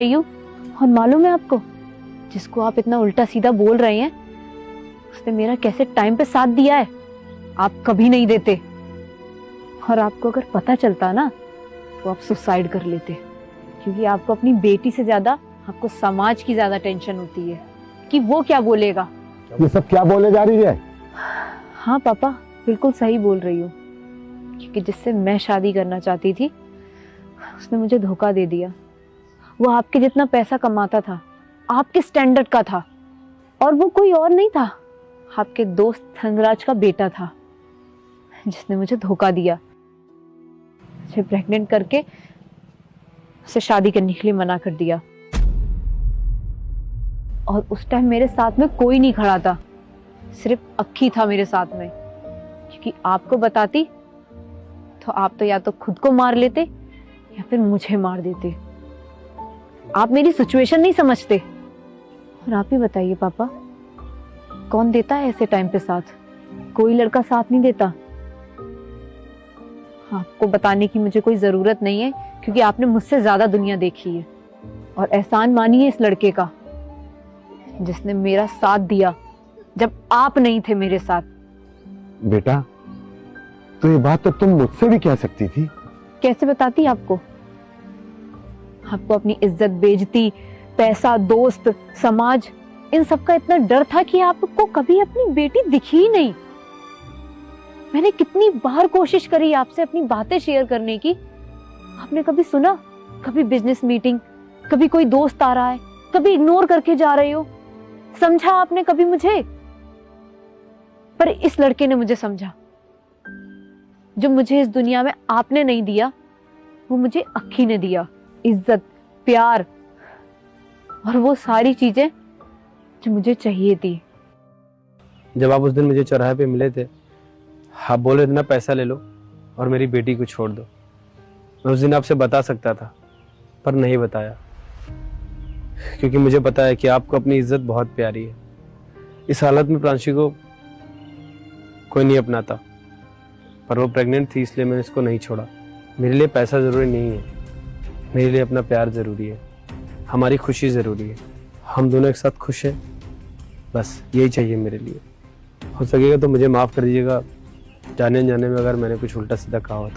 रही हूँ। और मालूम है आपको, जिसको आप इतना उल्टा सीधा बोल रहे हैं, उसने मेरा कैसे टाइम पे साथ दिया है। आप कभी नहीं देते। और आपको अगर पता चलता ना तो आप सुसाइड कर लेते, क्योंकि आपको अपनी बेटी से ज्यादा आपको समाज की ज्यादा टेंशन होती है कि वो क्या बोलेगा। ये सब क्या बोले जा रही है? हाँ पापा, बिल्कुल सही बोल रही हूँ, क्योंकि जिससे मैं शादी करना चाहती थी उसने मुझे धोखा दे दिया। वो आपके जितना पैसा कमाता था, आपके स्टैंडर्ड का था, और वो कोई और नहीं था, आपके दोस्त धनराज का बेटा था, जिसने मुझे धोखा दिया, मुझे प्रेग्नेंट करके उसे शादी करने के लिए मना कर दिया। और उस टाइम मेरे साथ में कोई नहीं खड़ा था, सिर्फ अक्की था मेरे साथ में, क्योंकि आपको बताती तो आप तो या तो खुद को मार लेते या फिर मुझे मार देते। आप मेरी सिचुएशन नहीं समझते। और आप ही बताइए पापा, कौन देता है ऐसे टाइम पे साथ? कोई लड़का साथ नहीं देता। आपको बताने की मुझे कोई जरूरत नहीं है, क्योंकि आपने मुझसे ज्यादा दुनिया देखी है। और एहसान मानिए इस लड़के का, जिसने मेरा साथ दिया जब आप नहीं थे मेरे साथ। बेटा, तो ये बात तो तुम मुझसे भी कह सकती थी। कैसे बताती आपको? आपको अपनी इज्जत, बेइज्जती, पैसा, दोस्त, समाज, इन सब का इतना डर था कि आपको कभी अपनी बेटी दिखी ही नहीं। मैंने कितनी बार कोशिश करी आपसे अपनी बातें शेयर करने की, आपने कभी सुना? कभी बिजनेस मीटिंग, कभी कोई दोस्त आ रहा है, कभी इग्नोर करके जा रहे हो। समझा आपने कभी मुझे? पर इस लड़के ने मुझे समझा। जो मुझे इस दुनिया में आपने नहीं दिया, वो मुझे अक्की ने दिया। इज्जत, प्यार, और वो सारी चीजें जो मुझे चाहिए थी। जब आप उस दिन मुझे चौराहे पे मिले थे, आप बोल रहे थे ना, पैसा ले लो और मेरी बेटी को छोड़ दो। मैं उस दिन आपसे बता सकता था, पर नहीं बताया, क्योंकि मुझे पता है कि आपको अपनी इज्जत बहुत प्यारी है। इस हालत में प्रांशी को कोई नहीं अपनाता, पर वो प्रेग्नेंट थी, इसलिए मैंने इसको नहीं छोड़ा। मेरे लिए पैसा ज़रूरी नहीं है, मेरे लिए अपना प्यार ज़रूरी है, हमारी खुशी ज़रूरी है। हम दोनों एक साथ खुश हैं, बस यही चाहिए मेरे लिए। हो सकेगा तो मुझे माफ़ कर दीजिएगा, जाने अनजाने में अगर मैंने कुछ उल्टा सीधा कहा हो तो।